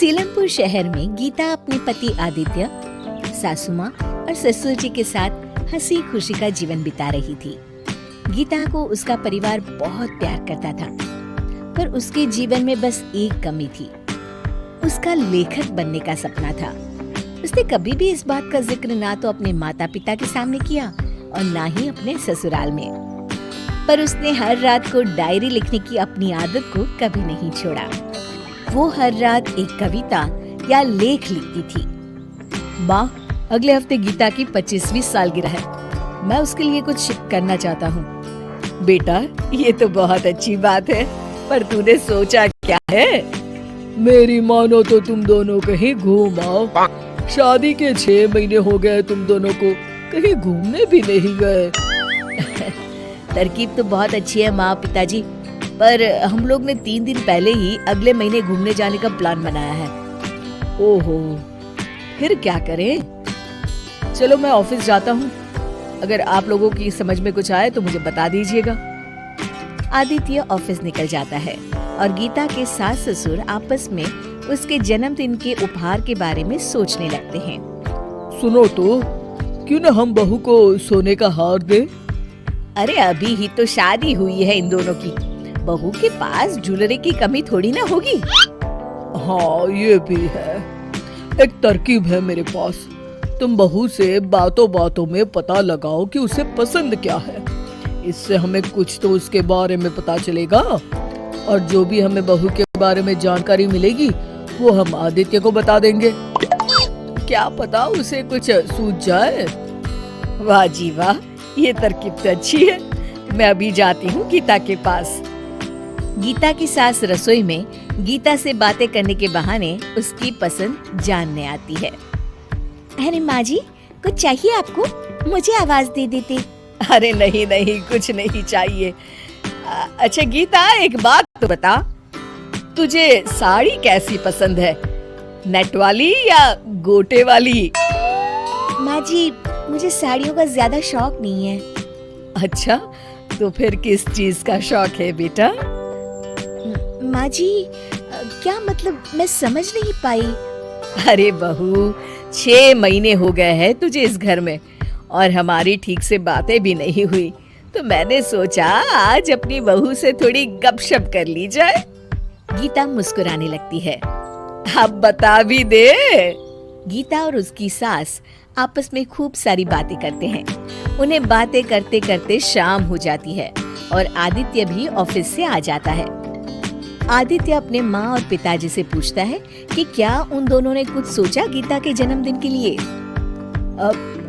सीलमपुर शहर में गीता अपने पति आदित्य, सासू माँ और ससुर जी के साथ हंसी खुशी का जीवन बिता रही थी। गीता को उसका परिवार बहुत प्यार करता था, पर उसके जीवन में बस एक कमी थी। उसका लेखक बनने का सपना था। उसने कभी भी इस बात का जिक्र ना तो अपने माता पिता के सामने किया और ना ही अपने ससुराल में, पर उसने हर रात को डायरी लिखने की अपनी आदत को कभी नहीं छोड़ा। वो हर रात एक कविता या लेख लिखती थी। माँ, अगले हफ्ते गीता की 25वीं सालगिरह है। मैं उसके लिए कुछ करना चाहता हूँ। बेटा, ये तो बहुत अच्छी बात है, पर तूने सोचा क्या है? मेरी मानो तो तुम दोनों कहीं घूम आओ। शादी के 6 महीने हो गए, तुम दोनों को कहीं घूमने भी नहीं गए। तरकीब तो बहुत अच्छी है माँ पिताजी, पर हम लोग ने 3 दिन पहले ही अगले महीने घूमने जाने का प्लान बनाया है। ओहो, फिर क्या करें? चलो मैं ऑफिस जाता हूँ। अगर आप लोगों की समझ में कुछ आए तो मुझे बता दीजिएगा। आदित्य ऑफिस निकल जाता है और गीता के सास ससुर आपस में उसके जन्मदिन के उपहार के बारे में सोचने लगते हैं। सुनो तो, क्यों न हम बहू को सोने का हार दे? अरे अभी ही तो शादी हुई है इन दोनों की, बहू के पास ज्वेलरी की कमी थोड़ी ना होगी। हाँ, ये भी है। एक तरकीब है मेरे पास। तुम बहू से बातों बातों में पता लगाओ कि उसे पसंद क्या है। इससे हमें कुछ तो उसके बारे में पता चलेगा, और जो भी हमें बहू के बारे में जानकारी मिलेगी वो हम आदित्य को बता देंगे। क्या पता उसे कुछ सूझ जाए। वाह जी वाह, ये तरकीब तो अच्छी है। मैं अभी जाती हूँ गीता के पास। गीता की सास रसोई में गीता से बातें करने के बहाने उसकी पसंद जानने आती है। अरे माँ जी, कुछ चाहिए आपको? मुझे आवाज दे देते। अरे नहीं नहीं, कुछ नहीं चाहिए। अच्छा गीता, एक बात तो बता, तुझे साड़ी कैसी पसंद है? नेट वाली या गोटे वाली? माँ जी, मुझे साड़ियों का ज्यादा शौक नहीं है। अच्छा, तो फिर किस चीज का शौक है बेटा? माँ जी, क्या मतलब, मैं समझ नहीं पाई। अरे बहू, 6 महीने हो गए हैं तुझे इस घर में, और हमारी ठीक से बातें भी नहीं हुई, तो मैंने सोचा आज अपनी बहू से थोड़ी गपशप कर ली जाए। गीता मुस्कुराने लगती है। अब बता भी दे। गीता और उसकी सास आपस में खूब सारी बातें करते हैं। उन्हें बातें करते करते शाम हो जाती है और आदित्य भी ऑफिस से आ जाता है। आदित्य अपने माँ और पिताजी से पूछता है कि क्या उन दोनों ने कुछ सोचा गीता के जन्मदिन के लिए।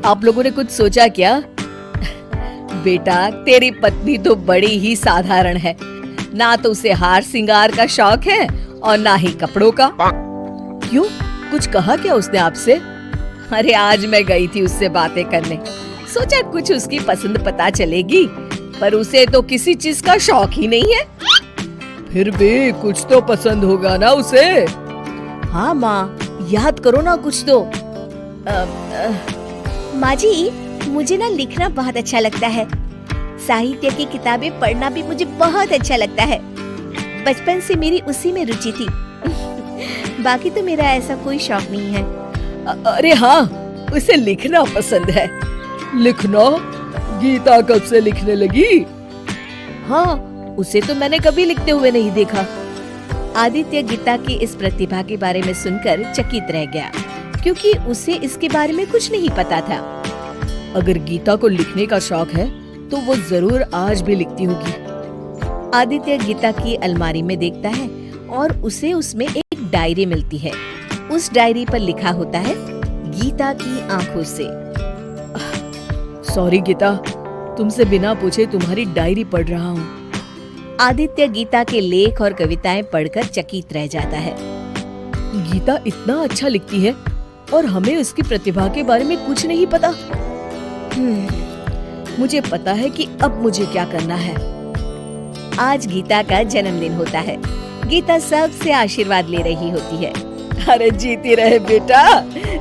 आप लोगों ने कुछ सोचा क्या? बेटा, तेरी पत्नी तो बड़ी ही साधारण है। ना तो उसे हार सिंगार का शौक है और ना ही कपड़ों का। क्यों, कुछ कहा क्या उसने आपसे? अरे आज मैं गई थी उससे बातें करने, सोचा कुछ उसकी पसंद पता चलेगी, पर उसे तो किसी चीज का शौक ही नहीं है। फिर भी कुछ तो पसंद होगा ना उसे। हाँ माँ, याद करो ना कुछ तो। माँ जी, मुझे ना लिखना बहुत अच्छा लगता है। साहित्य की किताबें पढ़ना भी मुझे बहुत अच्छा लगता है। बचपन से मेरी उसी में रुचि थी। बाकी तो मेरा ऐसा कोई शौक नहीं है। अरे हाँ, उसे लिखना पसंद है। लिखना? गीता कब से लिखने लगी? हाँ, उसे तो मैंने कभी लिखते हुए नहीं देखा। आदित्य गीता की इस प्रतिभा के बारे में सुनकर चकित रह गया, क्योंकि उसे इसके बारे में कुछ नहीं पता था। अगर गीता को लिखने का शौक है तो वो जरूर आज भी लिखती होगी। आदित्य गीता की अलमारी में देखता है और उसे उसमें एक डायरी मिलती है। उस डायरी पर लिखा होता है गीता की आंखों से। सॉरी गीता, तुमसे बिना पूछे तुम्हारी डायरी पढ़ रहा हूँ। आदित्य गीता के लेख और कविताएं पढ़कर चकित रह जाता है। गीता इतना अच्छा लिखती है और हमें उसकी प्रतिभा के बारे में कुछ नहीं पता। मुझे पता है कि अब मुझे क्या करना है। आज गीता का जन्मदिन होता है। गीता सबसे आशीर्वाद ले रही होती है। अरे जीती रहे बेटा,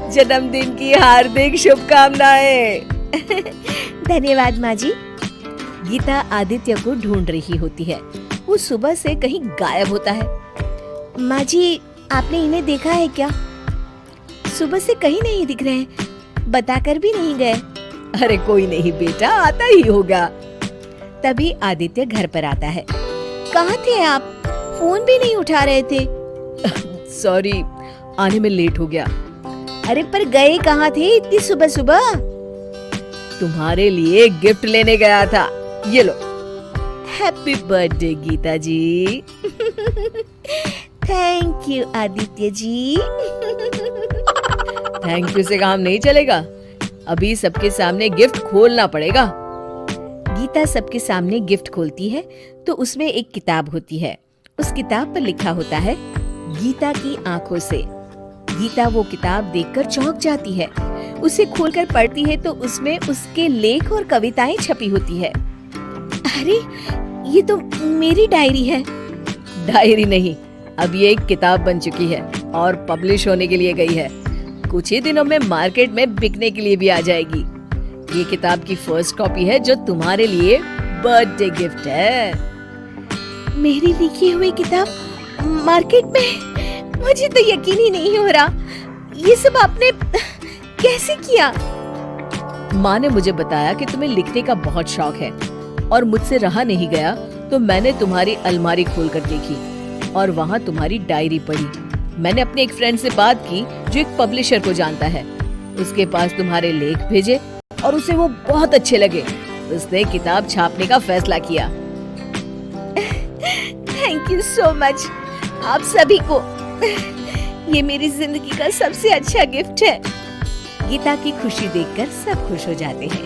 जन्मदिन की हार्दिक शुभकामनाएं। धन्यवाद माँ जी। गीता आदित्य को ढूंढ रही होती है। वो सुबह से कहीं गायब होता है। माँ जी, आपने इन्हें देखा है क्या? सुबह से कहीं नहीं दिख रहे हैं, बताकर भी नहीं गए। अरे कोई नहीं बेटा, आता ही होगा। तभी आदित्य घर पर आता है। कहाँ थे आप? फोन भी नहीं उठा रहे थे। सॉरी, आने में लेट हो गया। अरे पर गए कहाँ थे इतनी सुबह सुबह? तुम्हारे लिए गिफ्ट लेने गया था, ये लो। Happy birthday Gita ji. Thank you Aditya ji. Thank you से काम नहीं चलेगा, अभी सबके सामने गिफ्ट खोलना पड़ेगा। गीता सबके सामने गिफ्ट खोलती है तो उसमें एक किताब होती है। उस किताब पर लिखा होता है गीता की आंखों से। गीता वो किताब देखकर चौंक जाती है। उसे खोलकर पढ़ती है तो उसमें उसके लेख और कविताएं छपी होती है। अरे ये तो मेरी डायरी है। डायरी नहीं, अब ये एक किताब बन चुकी है और पब्लिश होने के लिए गई है। कुछ ही दिनों में मार्केट में बिकने के लिए भी आ जाएगी। ये किताब की फर्स्ट कॉपी है जो तुम्हारे लिए बर्थडे गिफ्ट है। मेरी लिखी हुई किताब मार्केट में? मुझे तो यकीन ही नहीं हो रहा। ये सब आपने कैसे किया? माँ ने मुझे बताया कि तुम्हें लिखने का बहुत शौक है और मुझसे रहा नहीं गया तो मैंने तुम्हारी अलमारी खोलकर देखी और वहाँ तुम्हारी डायरी पढ़ी। मैंने अपने एक फ्रेंड से बात की जो एक पब्लिशर को जानता है। उसके पास तुम्हारे लेख भेजे और उसे वो बहुत अच्छे लगे। उसने किताब छापने का फैसला किया। थैंक यू सो मच आप सभी को। ये मेरी जिंदगी का सबसे अच्छा गिफ्ट है। गीता की खुशी देखकर सब खुश हो जाते हैं।